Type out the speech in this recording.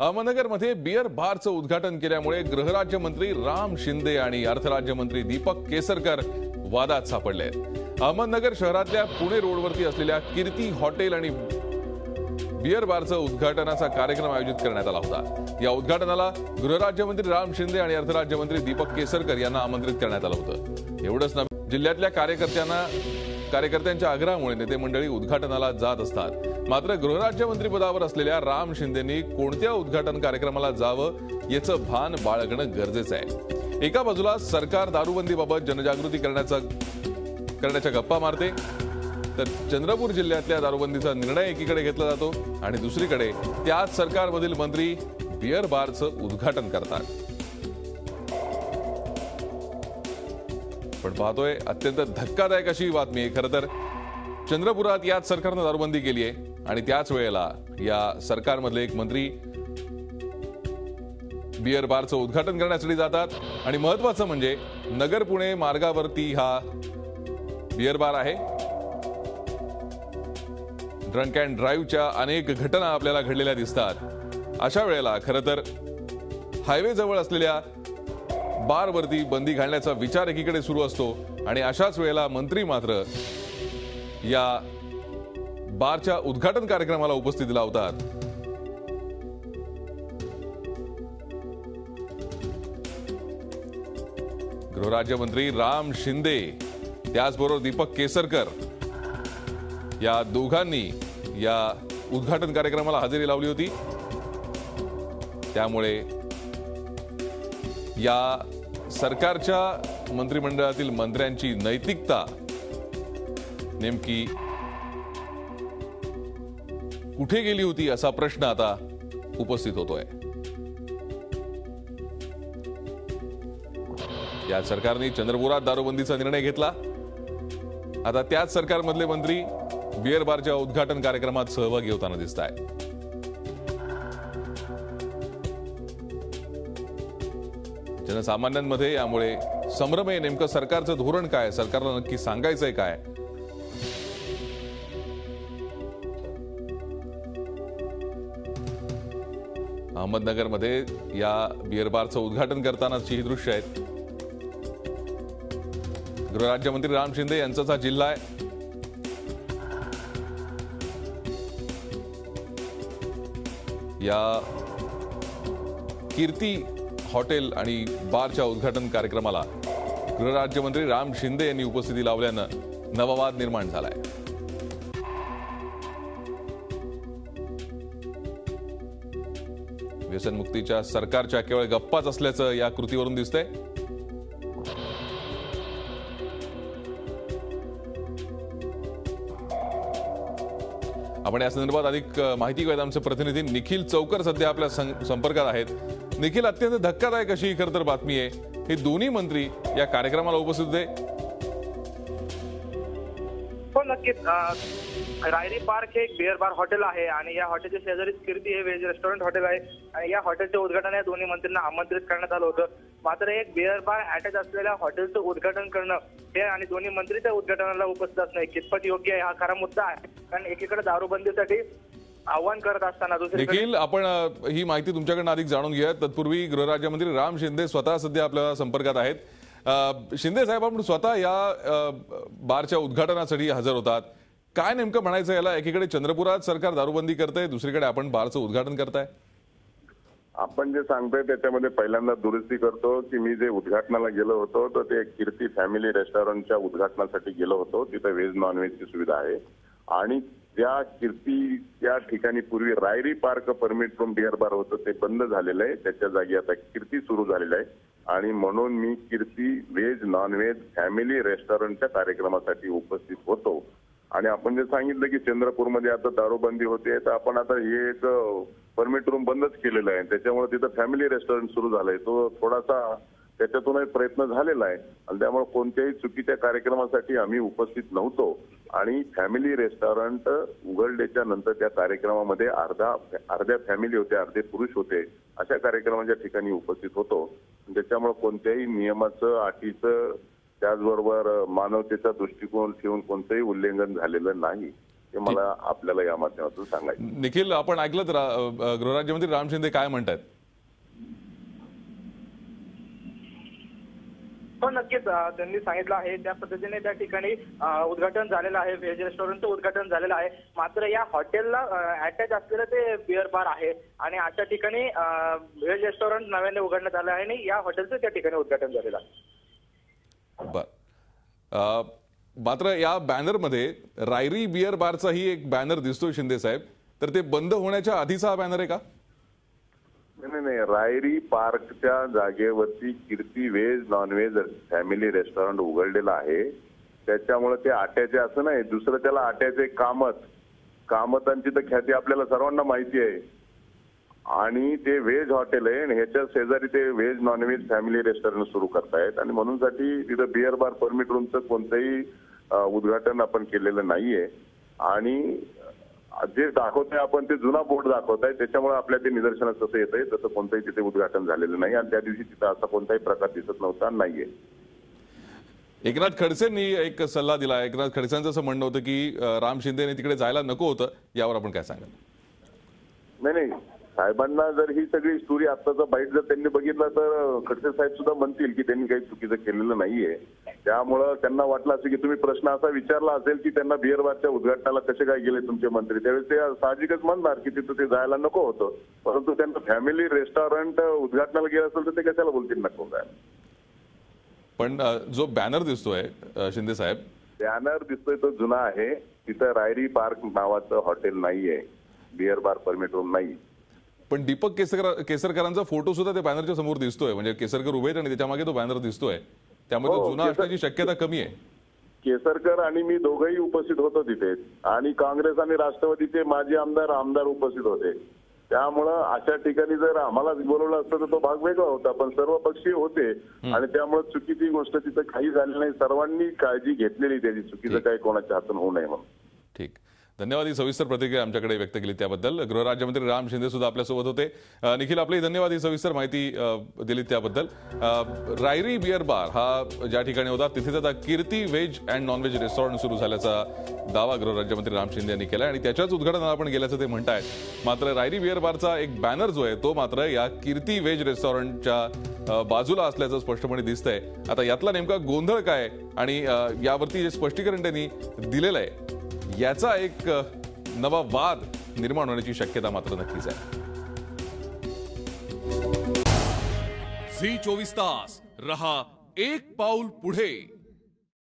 अहमदनगरमध्ये बियर बारचं उद्घाटन केल्यामुळे गृहराज्यमंत्री राम शिंदे आणि अर्थराज्यमंत्री दीपक केसरकर वादात सापडले आहेत। अहमदनगर शहरातल्या पुणे रोडवरती असलेल्या कीर्ती हॉटेल आणि बियर बारचं उद्घाटनाचा कार्यक्रम आयोजित करण्यात आला होता। या उद्घाटनाला गृहराज्यमंत्री राम शिंदे आणि अर्थराज्यमंत्री दीपक केसरकर यांना आमंत्रित करण्यात आलं होतं। एवढंच नव्हे, जिल्ह्यातल्या कार्यकर्त्यांच्या आग्रहामुळे नेते मंडळी उद्घाटनाला जात असतात। मात्र गृहराज्यमंत्री पदावर असलेल्या राम शिंदेंनी कोणत्या उद्घाटन कार्यक्रमाला जावं याचं भान बाळगणं गरजेचं आहे। एका बाजूला सरकार दारूबंदीबाबत जनजागृती करण्याच्या गप्पा मारते, तर चंद्रपूर जिल्ह्यातल्या दारूबंदीचा निर्णय एकीकडे घेतला जातो आणि दुसरीकडे त्याच सरकारमधील मंत्री बियर बारचं उद्घाटन करतात। पण पाहतोय अत्यंत धक्कादायक अशी बातमी आहे। खरं तर चंद्रपुरात याच सरकारनं दारूबंदी केली आहे आणि त्याच वेळेला या सरकारमधले एक मंत्री बियर बारचं उद्घाटन करण्यासाठी जातात आणि महत्त्वाचं म्हणजे नगर पुणे मार्गावरती हा बियर बार आहे। ड्रंक अँड ड्राईव्हच्या अनेक घटना आपल्याला घडलेल्या दिसतात। अशा वेळेला खरं तर हायवे जवळ असलेल्या बारवरती बंदी घालण्याचा विचार एकीकडे सुरू असतो आणि अशाच वेळेला मंत्री मात्र या बारच्या उद्घाटन कार्यक्रमाला उपस्थिती लावतात। गृहराज्यमंत्री राम शिंदे त्याचबरोबर दीपक केसरकर या दोघांनी या उद्घाटन कार्यक्रमाला हजेरी लावली होती। त्यामुळे या सरकारच्या मंत्रिमंडळातील मंत्र्यांची नैतिकता नेमकी कुठे गेली होती असा प्रश्न आता उपस्थित होतोय। या सरकारने चंद्रपुरात दारूबंदीचा निर्णय घेतला, आता त्याच सरकारमधले मंत्री बियर बारच्या उद्घाटन कार्यक्रमात सहभागी होताना दिसत आहेत। जनसामान्यांमध्ये यामुळे संभ्रम आहे। नेमकं सरकारचं धोरण काय, सरकारला नक्की सांगायचंय काय? अहमदनगरमध्ये या बियर बारचं उद्घाटन करतानाची ही दृश्य आहेत। गृहराज्यमंत्री राम शिंदे यांचाच हा जिल्हा आहे। या कीर्ती हॉटेल आणि बारच्या उद्घाटन कार्यक्रमाला गृहराज्यमंत्री राम शिंदे यांनी उपस्थिती लावल्यानं नवा वाद निर्माण झालाय। व्यसनमुक्तीच्या सरकारच्या केवळ गप्पाच असल्याचं या कृतीवरून दिसतंय। आपण या संदर्भात अधिक माहिती घेऊयात। आमचे प्रतिनिधी निखिल चौकर सध्या आपल्या संपर्कात आहेत। निखिल, अत्यंत धक्कादायक अशी ही खरं तर बातमी आहे। हे दोन्ही मंत्री या कार्यक्रमाला उपस्थित होते। हो, नक्कीच। रायरी पार्क हे एक बियर बार हॉटेल आहे आणि या हॉटेलच्या शेजारीच कीर्ती हे व्हेज रेस्टॉरंट हॉटेल आहे आणि या हॉटेलचे उद्घाटन या दोन्ही मंत्र्यांना आमंत्रित करण्यात आलं होतं। मात्र एक बियर बार अटॅच असलेल्या हॉटेलचं उद्घाटन करणं हे आणि दोन्ही मंत्री त्या उद्घाटनाला उपस्थित असणं कितपत योग्य आहे हा खरा मुद्दा आहे। कारण एकीकडे दारूबंदीसाठी आव्हान करत असताना निखिल, आपण ही माहिती तुमच्याकडून अधिक जाणून घेऊया। तत्पूर्वी गृहराज्यमंत्री राम शिंदे स्वतः सध्या आपल्या संपर्कात आहेत। शिंदे साहेब, आपण स्वतः या बारच्या उद्घाटनासाठी हजर होतात। काय नेमकं म्हणायचं याला? एकीकडे चंद्रपुरात सरकार दारूबंदी करतंय, दुसरीकडे आपण बारचं उद्घाटन करताय। आपण जे सांगतोय त्याच्यामध्ये पहिल्यांदा दुरुस्ती करतो की मी जे उद्घाटनाला गेलो होतो तर ते कीर्ती फॅमिली रेस्टॉरंटच्या उद्घाटनासाठी गेलो होतो। तिथे व्हेज नॉन व्हेजची सुविधा आहे आणि त्या कीर्ती त्या ठिकाणी पूर्वी रायरी park permit from beer bar होतं, ते बंद झालेलं आहे। त्याच्या जागी आता कीर्ती सुरू झालेलं आहे आणि म्हणून मी कीर्ती व्हेज नॉन व्हेज फॅमिली रेस्टॉरंटच्या कार्यक्रमासाठी उपस्थित होतो। आणि आपण जे सांगितलं की चंद्रपूरमध्ये आता दारूबंदी होते, तर आपण आता हे एक परमिट रूम बंदच केलेलं आहे, त्याच्यामुळे तिथं फॅमिली रेस्टॉरंट सुरू झालंय। तो थोडासा त्याच्यातूनही प्रयत्न झालेला आहे आणि त्यामुळे कोणत्याही चुकीच्या कार्यक्रमासाठी आम्ही उपस्थित नव्हतो आणि फॅमिली रेस्टॉरंट उघडल्याच्या नंतर त्या कार्यक्रमामध्ये अर्ध्या फॅमिली होते, अर्धे पुरुष होते, अशा कार्यक्रमाच्या ठिकाणी उपस्थित होतो। त्याच्यामुळे कोणत्याही नियमाचं, अटीचं, त्याचबरोबर मानवतेचा दृष्टिकोन ठेवून कोणतंही उल्लंघन झालेलं नाही। हे मला आपल्याला या माध्यमातून सांगायचं. निखिल, आपण ऐकलं गृहराज्यमंत्री राम शिंदे काय म्हणतात? हो, नक्कीच त्यांनी सांगितलं आहे त्या पद्धतीने त्या ठिकाणी उद्घाटन झालेलं आहे, व्हेज रेस्टॉरंटचं उद्घाटन झालेलं आहे. मात्र या हॉटेलला अटॅच असलेलं ते बिअर बार आहे आणि अशा ठिकाणी व्हेज रेस्टॉरंट नव्याने उघडण्यात आलं आहे आणि या हॉटेलचं त्या ठिकाणी उद्घाटन झालेलं आहे. बर, मात्र या बॅनरमध्ये रायरी बिअर बारचाही एक बॅनर दिसतोय शिंदे साहेब, तर ते बंद होण्याच्या आधीचा हा बॅनर आहे का? नाही, रायरी पार्कच्या जागेवरती कीर्ती व्हेज नॉनव्हेज फॅमिली रेस्टॉरंट उघडलेलं आहे. त्याच्यामुळे ते आट्याचे असं नाही, दुसरं त्याला आट्याचे कामतांची तर ख्याती आपल्याला सर्वांना माहिती आहे. आणि ते व्हेज हॉटेल आहे आणि ह्याच्या शेजारी ते व्हेज नॉनव्हेज फॅमिली रेस्टॉरंट सुरू करतायत आणि म्हणूनसाठी तिथं बिअर बार परमिट रूमचं कोणतंही उद्घाटन आपण केलेलं नाहीये. आणि जे दाखवतोय आपण ते जुना बोर्ड दाखवत आहे, त्याच्यामुळे आपल्या ते निदर्शनात कसं येत आहे तसं कोणतंही तिथे उद्घाटन झालेलं नाही आणि त्या दिवशी तिथं असा कोणताही प्रकार दिसत नव्हता, नाहीये. एकनाथ खडसेंनी एक सल्ला दिला. एकनाथ खडसेंचं असं म्हणणं होतं की राम शिंदेने तिकडे जायला नको होतं, यावर आपण काय सांगाल? नाही, साहेबांना जर ही सगळी स्टोरी आत्ताचा बाईट जर त्यांनी बघितला तर खडसे साहेब सुद्धा म्हणतील की त्यांनी काही चुकीचं केलेलं नाहीये. त्यामुळं त्यांना वाटलं असेल की तुम्ही प्रश्न असा विचारला असेल की त्यांना बिअर बारच्या उद्घाटनाला कसे काय गेले तुमचे मंत्री, त्यावेळेस ते साहजिकच म्हणणार की तिथं ते जायला नको होतं. परंतु त्यांना फॅमिली रेस्टॉरंट उद्घाटनाला गेलं असेल तर ते कशाला बोलतील नको जायला. पण जो बॅनर दिसतोय शिंदे साहेब, बॅनर दिसतोय तो जुना आहे. तिथं रायरी पार्क नावाचं हॉटेल नाहीये, बिअर बार परमिट रूम नाही. पण दीपक केसरकरांचा फोटो सुद्धा त्या बॅनरच्या समोर दिसतोय, म्हणजे केसरकर उभे आहेत आणि त्याच्या मागे तो बॅनर दिसतोय, त्यामुळे तो जुना असण्याची शक्यता कमी आहे. केसरकर आणि मी दोघंही उपस्थित होतो तिथे आणि काँग्रेस आणि राष्ट्रवादीचे माजी आमदार उपस्थित होते. त्यामुळं अशा ठिकाणी जर आम्हाला बोलवलं असतं तर तो भाग वेगळा होता, पण सर्व पक्षीय होते आणि त्यामुळे चुकीची गोष्ट तिथं काही झाली नाही. सर्वांनी काळजी घेतलेली त्याची, चुकीचं काही कोणाच्या हातून होऊ नये म्हणून. ठीक, धन्यवाद. ही सविस्तर प्रतिक्रिया आमच्याकडे व्यक्त केली त्याबद्दल. गृहराज्यमंत्री राम शिंदे सुद्धा आपल्यासोबत होते. निखिल, आपले धन्यवाद ही सविस्तर माहिती दिली त्याबद्दल. रायरी बिअर बार हा ज्या ठिकाणी होता तिथे आता कीर्ती व्हेज अँड नॉनव्हेज रेस्टॉरंट सुरू झाल्याचा दावा गृहराज्यमंत्री राम शिंदे यांनी केला आणि त्याच्याच उद्घाटनाला आपण गेल्याचं ते म्हणतायत. मात्र रायरी बिअर बारचा एक बॅनर जो आहे तो मात्र या कीर्ती व्हेज रेस्टॉरंटच्या बाजूला असल्याचं स्पष्टपणे दिसतंय. आता यातला नेमका गोंधळ काय आणि यावरती जे स्पष्टीकरण त्यांनी दिलेलं आहे याचा एक नवा वाद निर्माण होण्याची शक्यता मात्र नक्कीच आहे. झी 24 तास रहा एक पाऊल पुढे.